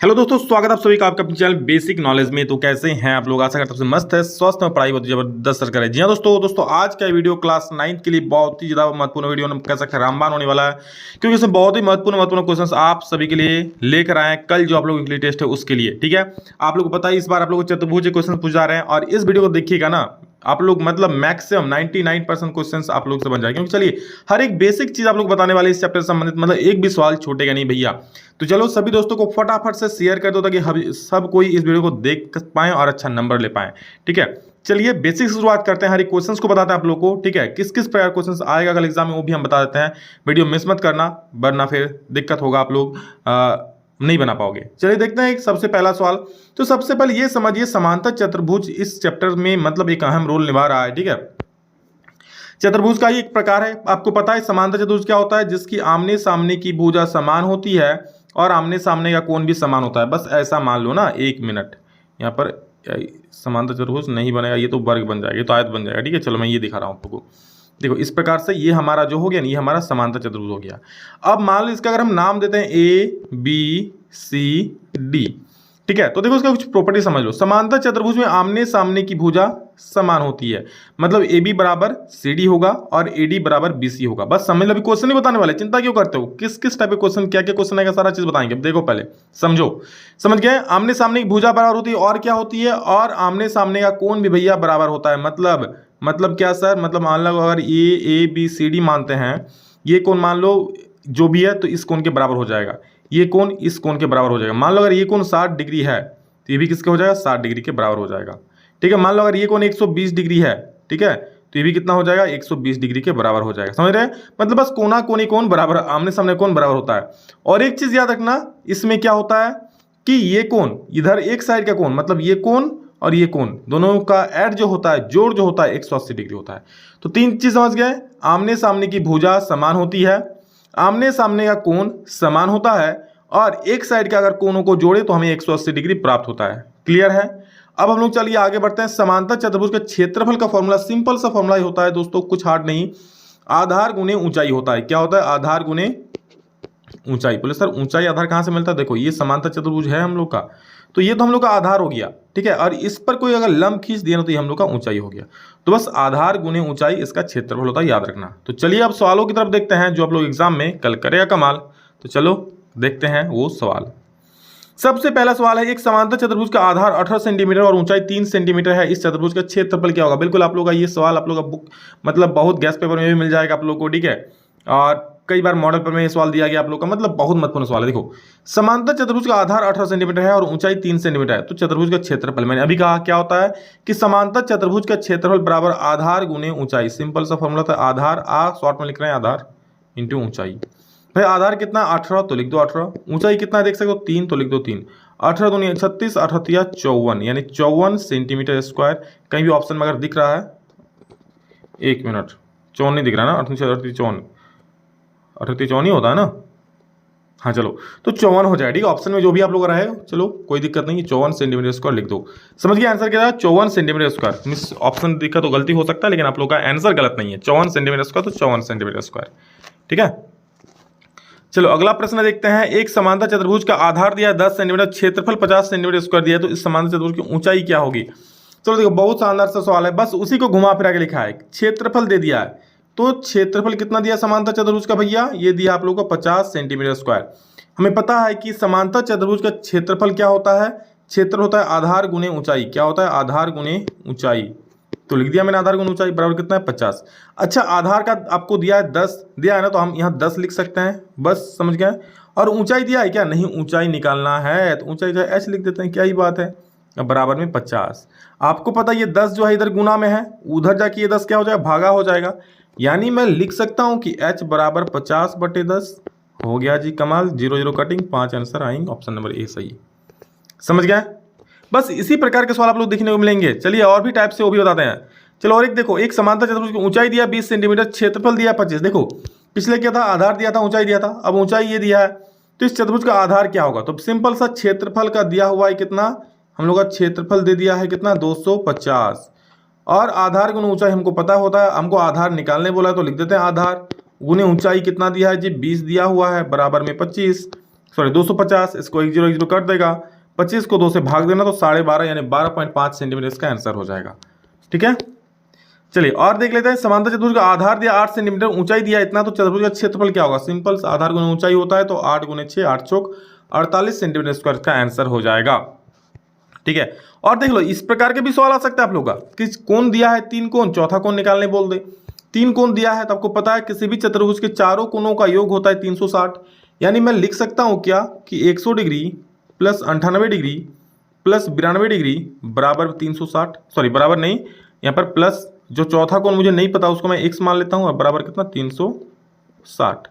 Hello दोस्तों, स्वागत है आप सभी का आपका अपने चैनल बेसिक नॉलेज में। तो कैसे हैं आप लोग? आशा करता हूं सबसे मस्त है, स्वस्थ में, पढ़ाई बहुत जबरदस्त सर करें। जी हाँ दोस्तों आज का वीडियो क्लास 9 के लिए बहुत ही ज्यादा महत्वपूर्ण वीडियो हम कह सकते हैं, रामबाण होने वाला है, क्योंकि इसमें बहुत ही महत्वपूर्ण क्वेश्चंस आप सभी के लिए लेकर आए हैं। कल जो आप लोगों के लिए टेस्ट है उसके लिए, ठीक है। आप लोग को पता है इस बार आप लोग को चतुर्भुज क्वेश्चन पूछ जा रहे हैं, और इस वीडियो को देखिएगा ना आप लोग, मतलब मैक्सिमम 99% क्वेश्चंस आप लोग से बन जाएंगे। क्योंकि चलिए हर एक बेसिक चीज आप लोग बताने वाले इस चैप्टर से संबंधित, मतलब एक भी सवाल छूटेगा नहीं भैया। तो चलो सभी दोस्तों को फटाफट से शेयर कर दो ताकि सब कोई इस वीडियो को देख पाए और अच्छा नंबर ले पाए, ठीक है। चलिए बेसिक से शुरुआत करते हैं, हर एक क्वेश्चंस को बताते हैं आप लोग को, ठीक है। किस किस प्रकार क्वेश्चंस आएगा कल एग्जाम में वो भी हम बता देते हैं। वीडियो मिस मत करना वरना फिर दिक्कत होगा, आप लोग नहीं बना पाओगे। चलिए देखते हैं एक सबसे पहला सवाल। तो सबसे पहले ये समझिए, समांतर चतुर्भुज इस चैप्टर में मतलब एक अहम रोल निभा रहा है, ठीक है। चतुर्भुज का ही एक प्रकार है, आपको पता है समांतर चतुर्भुज क्या होता है? जिसकी आमने सामने की भुजा समान होती है और आमने सामने का कोण भी समान होता है। बस ऐसा मान लो ना, एक मिनट, यहाँ पर समांतर चतुर्भुज नहीं बनेगा, ये तो वर्ग बन जाएगा, ये तो आयत बन जाएगा, ठीक है। चलो मैं ये दिखा रहा हूँ आपको। देखो इस प्रकार से ये हमारा जो हो गया ना, ये हमारा समांतर चतुर्भुज हो गया। अब मान लो इसका अगर हम नाम देते हैं ए बी सी डी, ठीक है। तो देखो इसका कुछ प्रॉपर्टी समझ लो। समांतर चतुर्भुज में आमने सामने की भुजा समान होती है, मतलब ए बी बराबर सी डी होगा और ए डी बराबर बी सी होगा। बस समझ लो, अभी क्वेश्चन नहीं बताने वाले, चिंता क्यों करते हो? किस किस टाइप के क्वेश्चन, क्या क्या क्वेश्चन आएगा, सारा चीज बताएंगे। देखो पहले समझो, समझ गए? आमने सामने की भुजा बराबर होती है और क्या होती है, और आमने सामने का कोण भी भैया बराबर होता है। मतलब क्या सर? मतलब मान लो अगर ये ए बी सी डी मानते हैं, ये कोण मान लो जो भी है तो इस कोण के बराबर हो जाएगा, ये कोण इस कोण के बराबर हो जाएगा। मान लो अगर ये कोण 60 डिग्री है तो ये भी किसके हो जाएगा? 60 डिग्री के बराबर हो जाएगा, ठीक है। मान लो अगर ये कोण 120 डिग्री है, ठीक है, तो ये भी कितना हो जाएगा? 120 डिग्री के बराबर हो जाएगा। समझ रहे हैं? मतलब बस कोना कोनी कोण बराबर, आमने सामने कोण बराबर होता है। और एक चीज याद रखना, इसमें क्या होता है कि ये कोण इधर एक साइड का कोण, मतलब ये कोण और ये कोण दोनों का ऐड जो होता है, जोड़ जो होता है 180 डिग्री होता है। तो तीन चीज समझ गए, आमने सामने की भुजा समान होती है, आमने सामने का कोण समान होता है, और एक साइड के अगर कोणों को जोड़े तो हमें 180 डिग्री प्राप्त होता है। क्लियर है? अब हम लोग चलिए आगे बढ़ते हैं। समांतर चतुर्भुज के क्षेत्रफल का फॉर्मूला सिंपल सा फॉर्मूला ही होता है दोस्तों, कुछ हार्ड नहीं, आधार गुने ऊंचाई होता है। क्या होता है? आधार गुने ऊंचाई। बोले सर ऊंचाई आधार कहां से मिलता है? देखो ये समांतर चतुर्भुज है हम लोग का, तो ये तो हम लोग का आधार हो गया, ठीक है, और इस पर कोई अगर लंब खींच दिया ना तो ये हम लोग का ऊंचाई हो गया। तो बस आधार गुने ऊंचाई इसका क्षेत्रफल होता है, याद रखना। तो चलिए अब सवालों की तरफ देखते हैं जो आप लोग एग्जाम में कल करेगा कमाल। तो चलो देखते हैं वो सवाल। सबसे पहला सवाल है, एक समांतर चतुर्भुज का आधार 18 सेंटीमीटर और ऊंचाई 3 सेंटीमीटर है, इस चतुर्भुज का क्षेत्रफल क्या होगा? बिल्कुल आप लोग का ये सवाल आप लोग का बुक मतलब बहुत गैस पेपर में भी मिल जाएगा आप लोग को, ठीक है, और कई बार मॉडल पर में ये सवाल दिया गया आप लोग का, मतलब बहुत महत्वपूर्ण सवाल है। देखो समांतर चतुर्भुज का आधार 18 सेंटीमीटर है और ऊंचाई 3 सेंटीमीटर है, तो चतुर्भुज का क्षेत्रफल मैंने अभी कहा क्या होता है कि समांतर चतुर्भुज का क्षेत्रफल बराबर आधार गुने ऊंचाई। सिंपल सा फॉर्मूला था, आधार शॉर्ट में लिख रहे हैं आधार इंटू ऊंचाई। भाई आधार कितना? 18, तो लिख दो 18। ऊंचाई कितना देख सकते हो? 3, तो लिख दो 3। 18 दूनी 36, 38 54, यानी 54 सेंटीमीटर स्क्वायर। कहीं भी ऑप्शन में अगर दिख रहा है, एक मिनट, 54 नहीं दिख रहा ना, 38 54 54 ही होता है ना? हाँ चलो, तो 54 हो जाए, ठीक है। ऑप्शन में जो भी आप लोग रहे, चलो कोई दिक्कत नहीं, 54 सेंटीमीटर स्क्वायर लिख दो। समझ गया आंसर क्या है? 54 सेंटीमीटर स्क्वायर। मिस ऑप्शन दिखा तो गलती हो सकता है, लेकिन आप लोग का आंसर गलत नहीं है, 54 सेंटीमीटर स्क्वायर, तो 54 सेंटीमीटर स्क्वायर, ठीक है। चलो अगला प्रश्न देखते हैं। एक समांतर चतुर्भुज का आधार दिया है 10 सेंटीमीटर, क्षेत्रफल 50 सेंटीमीटर स्क्वायर दिया है, तो इस समांतर चतुर्भुज की ऊंचाई क्या होगी? चलो देखो बहुत शानदार सा सवाल है, बस उसी को घुमा फिरा के लिखा है। क्षेत्रफल दे दिया है, तो क्षेत्रफल कितना दिया समांतर चतुर्भुज का भैया? ये दिया आप लोगों को 50 सेंटीमीटर स्क्वायर। हमें पता है कि समांतर चतुर्भुज का क्षेत्रफल क्या होता है? क्षेत्र होता है आधार गुने ऊंचाई। क्या होता है? आधार गुने ऊंचाई। तो लिख दिया मैंने, आधार गुने ऊंचाई बराबर कितना है? 50। अच्छा आधार का आपको दिया है 10 दिया है ना, तो हम यहाँ 10 लिख सकते हैं, बस समझ गए। और ऊंचाई दिया है क्या? नहीं, ऊंचाई निकालना है तो ऊंचाई जो है h लिख देते हैं, क्या ही बात है। अब बराबर में 50। आपको पता ये 10 जो है इधर गुना में है, उधर जाके ये 10 क्या हो जाएगा? भागा हो जाएगा। यानी मैं लिख सकता हूं कि h बराबर 50/10 हो गया जी, कमाल। 0 0 कटिंग, 5 आंसर आएंगे, ऑप्शन नंबर ए सही। समझ गए? बस इसी प्रकार के सवाल आप लोग देखने को मिलेंगे। चलिए और भी टाइप से वो भी बताते हैं। चलो और एक देखो, एक समांतर चतुर्भुज की ऊंचाई दिया 20 सेंटीमीटर, क्षेत्रफल दिया 25। देखो पिछले क्या था? आधार दिया था, ऊंचाई दिया था, अब ऊंचाई ये दिया है, तो इस चतुर्भुज का आधार क्या होगा? तो सिंपल सा क्षेत्रफल का दिया हुआ है कितना, हम लोग का क्षेत्रफल दे दिया है कितना? 250, और आधार गुने ऊंचाई हमको पता होता है, हमको आधार निकालने बोला है तो लिख देते हैं आधार गुने ऊंचाई कितना दिया है जी? 20 दिया हुआ है, बराबर में 25। सॉरी 250, इसको 1010 कर देगा, 25 को 2 से भाग देना तो 12.5 यानी 12.5 सेंटीमीटर इसका आंसर हो जाएगा। ठीक है, चलिए और देख लेते हैं। समांतर चतुर्भुज का आधार दिया 8 सेंटीमीटर, ऊंचाई दिया इतना, तो चतुर्भुज का क्षेत्रफल क्या होगा? सिंपल, आधार गुना ऊंचाई होता है तो 8 गुने 6, 8 चौक 48 सेंटीमीटर स्क्वायर का आंसर हो जाएगा। ठीक है, और देख लो इस प्रकार के भी सवाल आ सकता है आप लोग का कि कोण दिया है 3 कोण, चौथा कोण निकालने बोल दे। 3 कोण दिया है तो आपको पता है किसी भी चतुर्भुज के चारों कोणों का योग होता है 360, यानी मैं लिख सकता हूं क्या कि 100 degree plus 98 degree plus 92 degree बराबर 360, सॉरी बराबर नहीं, यहाँ पर प्लस जो चौथा कोण मुझे नहीं पता उसको मैं x मान लेता हूँ और बराबर कितना 360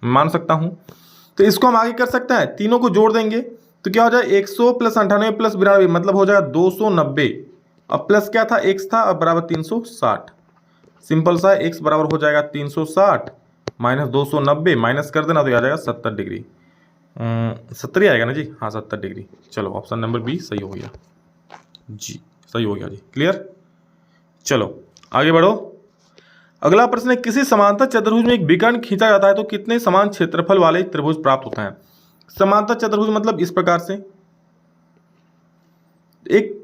मान सकता हूँ। तो इसको हम आगे कर सकते हैं, तीनों को जोड़ देंगे तो क्या हो जाए 100 प्लस 98 प्लस 92 मतलब हो जाएगा 290, अब प्लस क्या था x था, अब बराबर 360। सिंपल सा x बराबर हो जाएगा 360 माइनस 290, माइनस कर देना तो आ जाएगा 70 डिग्री, 70 ही आएगा ना जी, हाँ 70 डिग्री। चलो ऑप्शन नंबर बी सही हो गया जी, सही हो गया जी, क्लियर। चलो आगे बढ़ो। अगला प्रश्न है, किसी समांतर चतुर्भुज में एक विकर्ण खींचा जाता है तो कितने समान क्षेत्रफल वाले त्रिभुज प्राप्त होता है? समांतर चतुर्भुज मतलब इस प्रकार से एक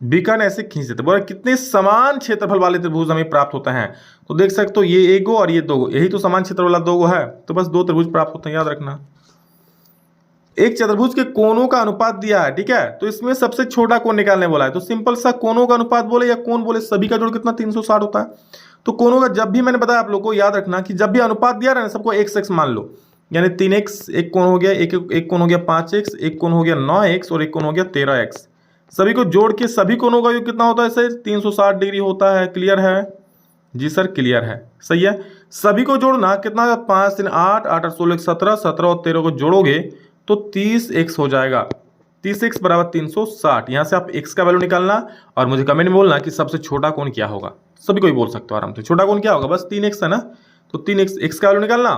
विकर्ण ऐसे खींच देते, बोला कितने समान क्षेत्रफल वाले त्रिभुज हमें प्राप्त होते हैं, तो देख सकते हो ये एक गो और ये दो गो, यही तो समान क्षेत्र वाला दो गो है, तो बस 2 त्रिभुज प्राप्त होते हैं, याद रखना। एक चतुर्भुज के कोणों का अनुपात दिया है, ठीक है, तो इसमें सबसे छोटा कोण निकालने बोला है, तो सिंपल सा कोणों का अनुपात बोले या कोण बोले, सभी का जोड़ कितना 360 होता है। तो कोणों का जब भी मैंने बताया आप लोगों को याद रखना कि जब भी अनुपात दिया रहा है सबको x मान लो, यानी 3x, एक कोण हो गया, एक कोण हो गया 5x, एक कोण हो गया 9x और एक कोण हो गया 13x, सभी को जोड़ के सभी कोणों का योग कितना होता है सर? 360 डिग्री होता है। क्लियर है जी सर, क्लियर है, सही है। सभी को जोड़ना कितना, 5 3 8, 8 8 16 17, 17 और 13 को जोड़ोगे तो 30x हो जाएगा, 30x बराबर 360। यहाँ से आप x का वैल्यू निकालना और मुझे कमेंट में बोलना कि सबसे छोटा कोण क्या होगा। सभी को ही बोल सकते हो आराम से, छोटा कोण क्या होगा? बस 3x है ना, तो 3x का वैल्यू निकालना,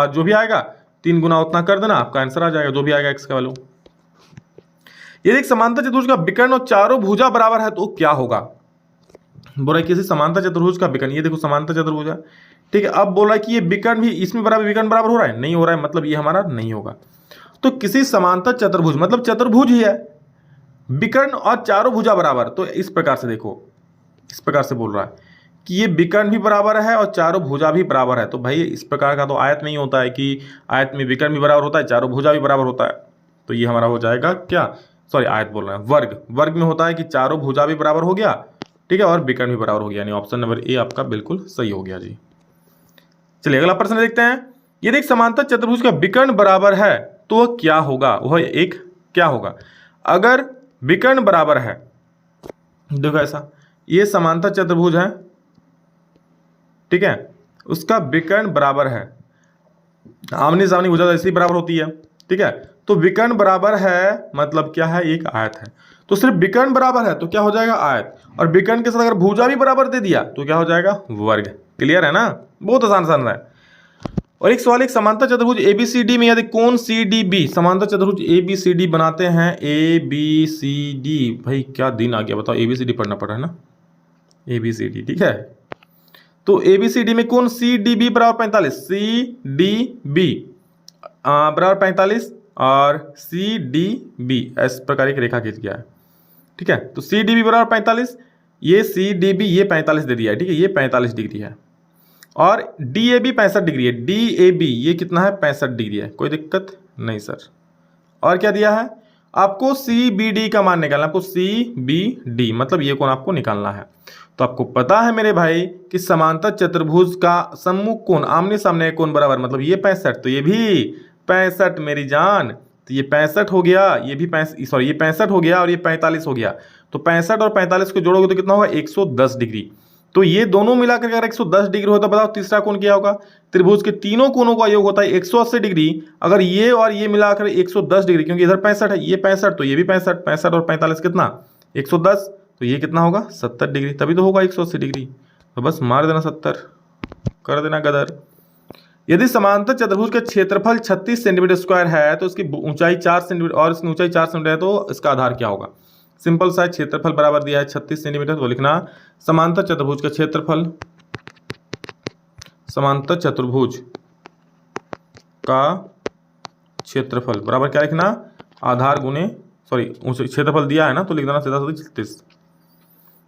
जो भी आएगा 3 गुना उतना कर देना, आपका आंसर आ जाएगा, जो भी आएगा x का वैल्यू। यदि एक समांतर चतुर्भुज का विकर्ण और चारों भुजा बराबर है तो क्या होगा? बोला किसी समांतर चतुर्भुज का विकर्ण, ये देखो समांतर चतुर्भुज है, ठीक है, अब बोला कि ये विकर्ण भी इसमें बराबर, विकर्ण बराबर हो रहा है, नहीं हो रहा है, मतलब ये हमारा नहीं होगा। तो किसी समांतर चतुर्भुज मतलब चतुर्भुज ही है, विकर्ण और चारों भुजा बराबर, तो इस प्रकार से देखो, इस प्रकार से बोल रहा है कि ये विकर्ण भी बराबर है और चारों भुजा भी बराबर है। तो भाई इस प्रकार का तो आयत नहीं होता है कि आयत में विकर्ण भी बराबर होता है, चारों भुजा भी बराबर होता है, तो ये हमारा हो जाएगा क्या, सॉरी आयत बोल रहे हैं, वर्ग। वर्ग में होता है कि चारों भुजा भी बराबर हो गया, ठीक है, और विकर्ण भी बराबर हो गया, यानी ऑप्शन नंबर ए आपका बिल्कुल सही हो गया जी। चलिए अगला प्रश्न देखते हैं। यदि एक समांतर चतुर्भुज का विकर्ण बराबर है तो वह क्या होगा? वह एक क्या होगा? अगर विकर्ण बराबर है, देखो ऐसा, ये समांतर चतुर्भुज है, ठीक है, उसका विकर्ण बराबर है, आमने सामने भुजा ऐसे ही बराबर होती है, ठीक है, तो विकर्ण बराबर है मतलब क्या है? एक आयत है, तो सिर्फ विकर्ण बराबर है तो क्या हो जाएगा? आयत, और विकर्ण के साथ अगर भुजा भी बराबर दे दिया तो क्या हो जाएगा? वर्ग। क्लियर है ना, बहुत आसान है। और एक सवाल, एक समांतर चतुर्भुज ABCD में यदि कोण CDB, समांतर चतुर्भुज ABCD बनाते हैं, ABCD, भाई क्या दिन आ गया बताओ, ABCD पढ़ना पड़ रहा है ना, ABCD, ठीक है, तो ABCD में कोण CDB बराबर 45, CDB बराबर 45 और CDB इस प्रकार एक रेखा खींच गया है, ठीक है, तो CDB बराबर 45, ये CDB ये 45 दे दिया है, ठीक है, ये 45 डिग्री है, और DAB 65 डिग्री है, DAB ये कितना है? 65 डिग्री है, कोई दिक्कत नहीं सर। और क्या दिया है आपको? CBD का मान निकालना, आपको CBD मतलब ये कोण आपको निकालना है। तो आपको पता है मेरे भाई कि समांतर चतुर्भुज का सम्मुख कोण, आमने सामने कोण बराबर, मतलब ये 65, तो ये भी 65 मेरी जान, तो ये 65 हो गया, ये भी 65, सॉरी ये 65 हो गया और ये 45 हो गया, तो 65 और 45 को जोड़ोगे तो कितना होगा? 110 डिग्री। तो ये दोनों मिलाकर अगर 110 डिग्री होता, बताओ तीसरा कोण क्या होगा? त्रिभुज के तीनों कोणों का योग होता है 180 डिग्री, अगर ये और ये मिलाकर 110 डिग्री, क्योंकि इधर 65 है, ये 65, तो ये भी 65, 65 और 45 कितना? 110, तो ये कितना होगा? 70 डिग्री, तभी तो होगा 180 डिग्री, तो बस मार देना 70, कर देना गदर। यदि समांतर चतुर्भुज का क्षेत्रफल 36 सेंटीमीटर स्क्वायर है तो इसकी ऊंचाई 4 सेंटीमीटर और इसकी ऊंचाई 4 सेंटीमीटर है, तो इसका आधार क्या होगा? सिंपल सा, क्षेत्रफल बराबर दिया है 36 सेंटीमीटर, तो लिखना समांतर चतुर्भुज का क्षेत्रफल, समांतर चतुर्भुज का क्षेत्रफल बराबर क्या लिखना, आधार गुने क्षेत्रफल दिया है ना तो लिख देना 36।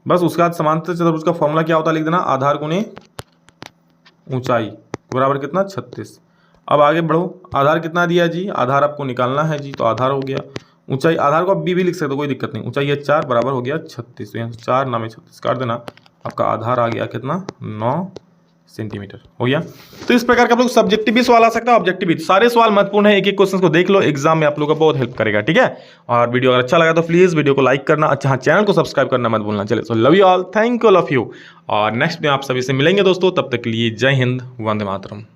बस उसके बाद समांतर चतुर्भुज का फॉर्मूला क्या होता है लिख देना, आधार गुने ऊंचाई बराबर कितना 36। अब आगे बढ़ो, आधार कितना दिया जी, आधार आपको निकालना है जी, तो आधार हो गया, ऊंचाई आधार को आप बी भी लिख सकते हो कोई दिक्कत नहीं, ऊंचाई है 4 बराबर हो गया 36, तो यहाँ 4 नामे 36 काट देना, आपका आधार आ गया कितना 9 सेंटीमीटर हो गया। तो इस प्रकार का आप लोग सब्जेक्टिव भी सवाल आ सकता है, ऑब्जेक्टिव भी, सारे सवाल महत्वपूर्ण है, एक एक क्वेश्चन को देख लो, एग्जाम में आप लोगों का बहुत हेल्प करेगा, ठीक है। और वीडियो अगर अच्छा लगा तो प्लीज वीडियो को लाइक करना, अच्छा हाँ चैनल को सब्सक्राइब करना मत भूलना। चले, so love you all, thank you all of you, और नेक्स्ट में आप सभी से मिलेंगे दोस्तों, तब तक के लिए जय हिंद, वंदे मातरम।